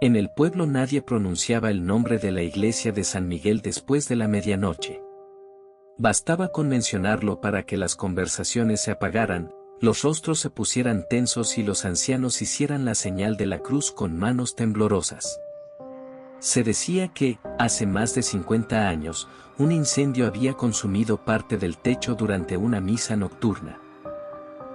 En el pueblo nadie pronunciaba el nombre de la iglesia de San Miguel después de la medianoche. Bastaba con mencionarlo para que las conversaciones se apagaran, los rostros se pusieran tensos y los ancianos hicieran la señal de la cruz con manos temblorosas. Se decía que, hace más de 50 años, un incendio había consumido parte del techo durante una misa nocturna.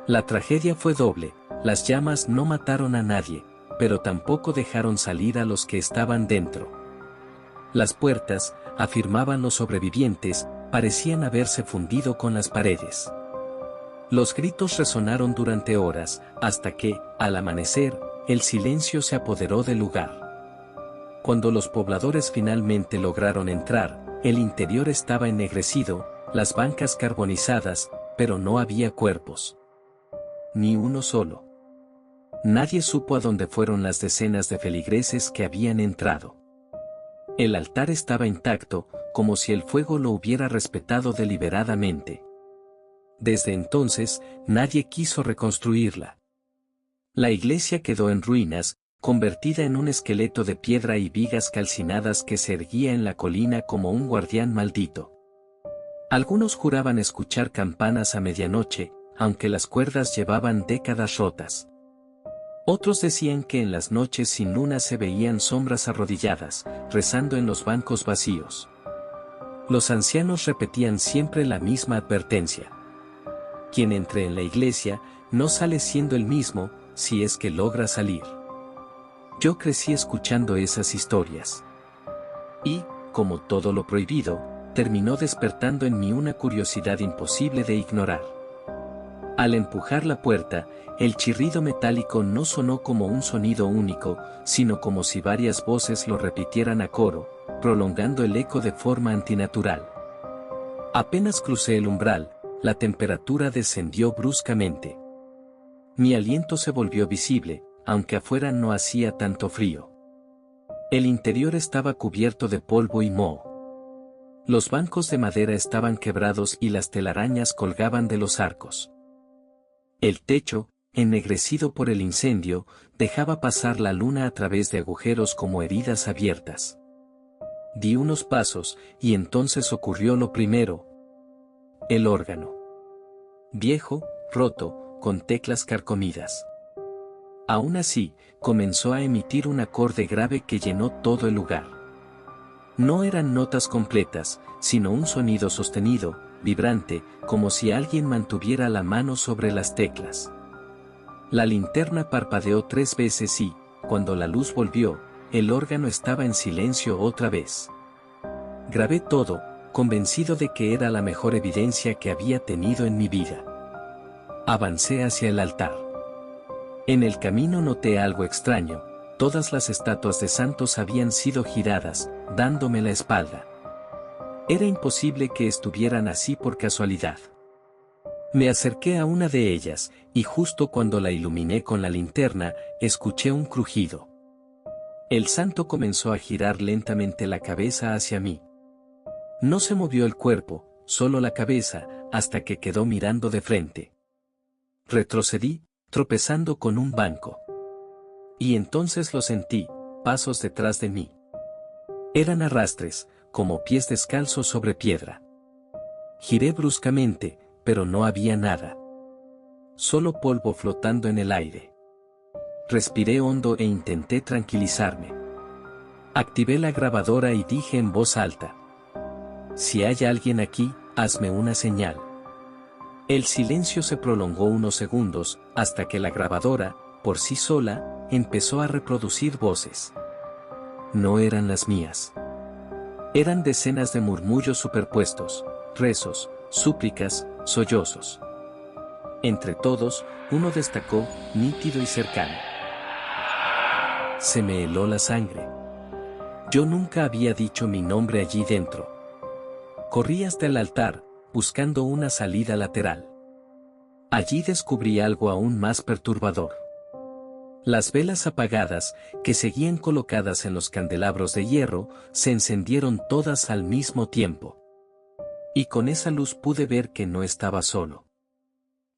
La tragedia fue doble, las llamas no mataron a nadie, pero tampoco dejaron salir a los que estaban dentro. Las puertas, afirmaban los sobrevivientes, parecían haberse fundido con las paredes. Los gritos resonaron durante horas, hasta que, al amanecer, el silencio se apoderó del lugar. Cuando los pobladores finalmente lograron entrar, el interior estaba ennegrecido, las bancas carbonizadas, pero no había cuerpos. Ni uno solo. Nadie supo a dónde fueron las decenas de feligreses que habían entrado. El altar estaba intacto, como si el fuego lo hubiera respetado deliberadamente. Desde entonces, nadie quiso reconstruirla. La iglesia quedó en ruinas, convertida en un esqueleto de piedra y vigas calcinadas que se erguía en la colina como un guardián maldito. Algunos juraban escuchar campanas a medianoche, aunque las cuerdas llevaban décadas rotas. Otros decían que en las noches sin luna se veían sombras arrodilladas, rezando en los bancos vacíos. Los ancianos repetían siempre la misma advertencia. Quien entre en la iglesia, no sale siendo el mismo, si es que logra salir. Yo crecí escuchando esas historias. Y, como todo lo prohibido, terminó despertando en mí una curiosidad imposible de ignorar. Al empujar la puerta, el chirrido metálico no sonó como un sonido único, sino como si varias voces lo repitieran a coro, prolongando el eco de forma antinatural. Apenas crucé el umbral, la temperatura descendió bruscamente. Mi aliento se volvió visible, aunque afuera no hacía tanto frío. El interior estaba cubierto de polvo y moho. Los bancos de madera estaban quebrados y las telarañas colgaban de los arcos. El techo, ennegrecido por el incendio, dejaba pasar la luna a través de agujeros como heridas abiertas. Di unos pasos, y entonces ocurrió lo primero. El órgano. Viejo, roto, con teclas carcomidas. Aún así, comenzó a emitir un acorde grave que llenó todo el lugar. No eran notas completas, sino un sonido sostenido, vibrante, como si alguien mantuviera la mano sobre las teclas. La linterna parpadeó 3 veces y, cuando la luz volvió, el órgano estaba en silencio otra vez. Grabé todo, convencido de que era la mejor evidencia que había tenido en mi vida. Avancé hacia el altar. En el camino noté algo extraño, todas las estatuas de santos habían sido giradas, dándome la espalda. Era imposible que estuvieran así por casualidad. Me acerqué a una de ellas, y justo cuando la iluminé con la linterna, escuché un crujido. El santo comenzó a girar lentamente la cabeza hacia mí. No se movió el cuerpo, solo la cabeza, hasta que quedó mirando de frente. Retrocedí, tropezando con un banco. Y entonces lo sentí, pasos detrás de mí. Eran arrastres, como pies descalzos sobre piedra. Giré bruscamente, pero no había nada. Solo polvo flotando en el aire. Respiré hondo e intenté tranquilizarme. Activé la grabadora y dije en voz alta: si hay alguien aquí, hazme una señal. El silencio se prolongó unos segundos, hasta que la grabadora, por sí sola, empezó a reproducir voces. No eran las mías. Eran decenas de murmullos superpuestos, rezos, súplicas, sollozos. Entre todos, uno destacó, nítido y cercano. Se me heló la sangre. Yo nunca había dicho mi nombre allí dentro. Corrí hasta el altar, buscando una salida lateral. Allí descubrí algo aún más perturbador. Las velas apagadas, que seguían colocadas en los candelabros de hierro, se encendieron todas al mismo tiempo. Y con esa luz pude ver que no estaba solo.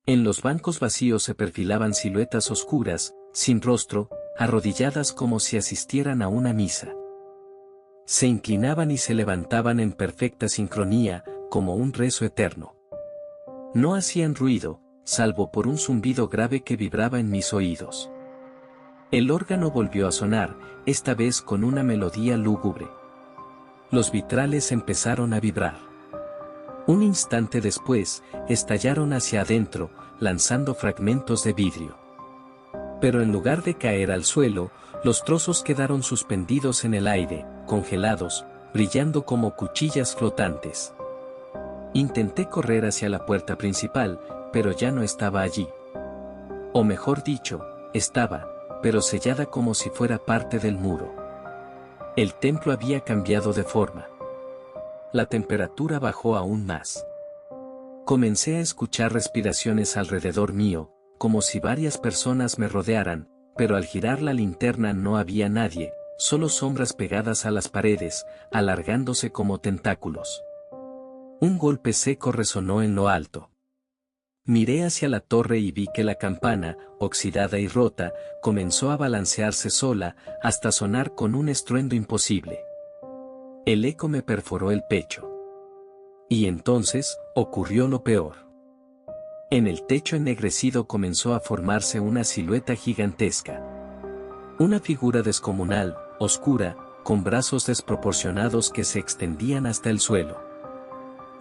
En los bancos vacíos se perfilaban siluetas oscuras, sin rostro, arrodilladas como si asistieran a una misa. Se inclinaban y se levantaban en perfecta sincronía, como un rezo eterno. No hacían ruido, salvo por un zumbido grave que vibraba en mis oídos. El órgano volvió a sonar, esta vez con una melodía lúgubre. Los vitrales empezaron a vibrar. Un instante después, estallaron hacia adentro, lanzando fragmentos de vidrio. Pero en lugar de caer al suelo, los trozos quedaron suspendidos en el aire, congelados, brillando como cuchillas flotantes. Intenté correr hacia la puerta principal, pero ya no estaba allí. O mejor dicho, estaba, pero sellada como si fuera parte del muro. El templo había cambiado de forma. La temperatura bajó aún más. Comencé a escuchar respiraciones alrededor mío, como si varias personas me rodearan, pero al girar la linterna no había nadie, solo sombras pegadas a las paredes, alargándose como tentáculos. Un golpe seco resonó en lo alto. Miré hacia la torre y vi que la campana, oxidada y rota, comenzó a balancearse sola, hasta sonar con un estruendo imposible. El eco me perforó el pecho. Y entonces, ocurrió lo peor. En el techo ennegrecido comenzó a formarse una silueta gigantesca. Una figura descomunal, oscura, con brazos desproporcionados que se extendían hasta el suelo.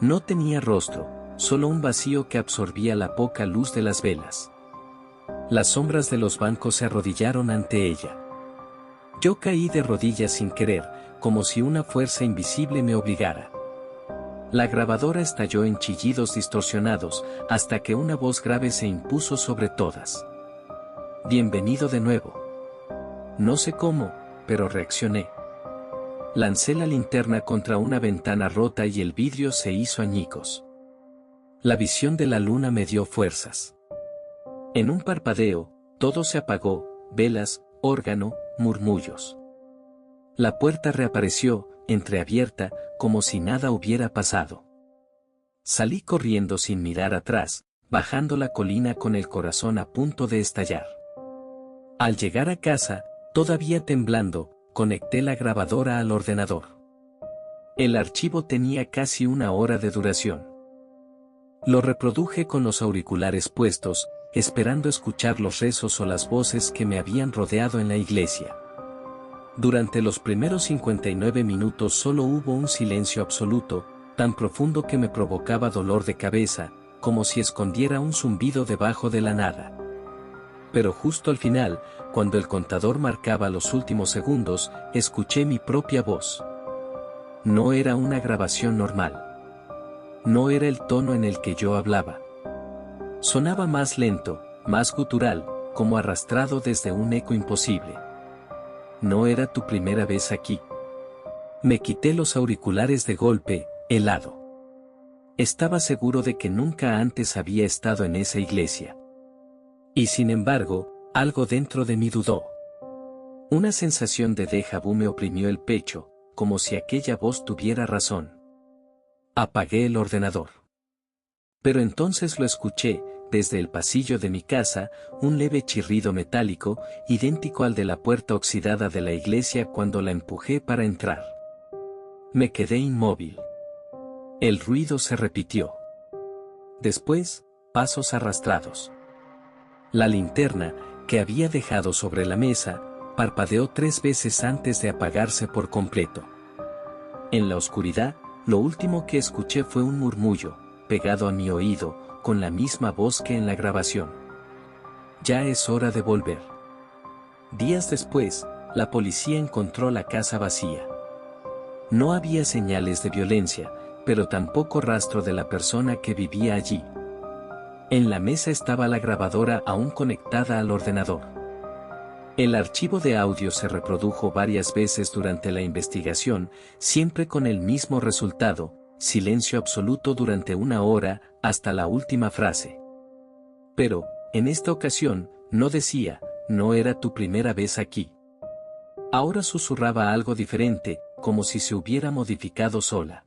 No tenía rostro, solo un vacío que absorbía la poca luz de las velas. Las sombras de los bancos se arrodillaron ante ella. Yo caí de rodillas sin querer, como si una fuerza invisible me obligara. La grabadora estalló en chillidos distorsionados, hasta que una voz grave se impuso sobre todas. Bienvenido de nuevo. No sé cómo, pero reaccioné. Lancé la linterna contra una ventana rota y el vidrio se hizo añicos. La visión de la luna me dio fuerzas. En un parpadeo, todo se apagó, velas, órgano, murmullos. La puerta reapareció, entreabierta, como si nada hubiera pasado. Salí corriendo sin mirar atrás, bajando la colina con el corazón a punto de estallar. Al llegar a casa, todavía temblando, conecté la grabadora al ordenador. El archivo tenía casi 1 hora de duración. Lo reproduje con los auriculares puestos, esperando escuchar los rezos o las voces que me habían rodeado en la iglesia. Durante los primeros 59 minutos solo hubo un silencio absoluto, tan profundo que me provocaba dolor de cabeza, como si escondiera un zumbido debajo de la nada. Pero justo al final, cuando el contador marcaba los últimos segundos, escuché mi propia voz. No era una grabación normal. No era el tono en el que yo hablaba. Sonaba más lento, más gutural, como arrastrado desde un eco imposible. No era tu primera vez aquí. Me quité los auriculares de golpe, helado. Estaba seguro de que nunca antes había estado en esa iglesia. Y sin embargo, algo dentro de mí dudó. Una sensación de déjà vu me oprimió el pecho, como si aquella voz tuviera razón. Apagué el ordenador. Pero entonces lo escuché, desde el pasillo de mi casa, un leve chirrido metálico, idéntico al de la puerta oxidada de la iglesia cuando la empujé para entrar. Me quedé inmóvil. El ruido se repitió. Después, pasos arrastrados. La linterna, que había dejado sobre la mesa, parpadeó 3 veces antes de apagarse por completo. En la oscuridad, lo último que escuché fue un murmullo, pegado a mi oído, con la misma voz que en la grabación. Ya es hora de volver. Días después, la policía encontró la casa vacía. No había señales de violencia, pero tampoco rastro de la persona que vivía allí. En la mesa estaba la grabadora aún conectada al ordenador. El archivo de audio se reprodujo varias veces durante la investigación, siempre con el mismo resultado: silencio absoluto durante 1 hora, hasta la última frase. Pero, en esta ocasión, no decía, no era tu primera vez aquí. Ahora susurraba algo diferente, como si se hubiera modificado sola.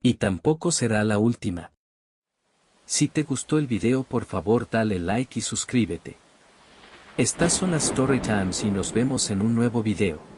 Y tampoco será la última. Si te gustó el video, por favor dale like y suscríbete. Estas son las Story Times y nos vemos en un nuevo video.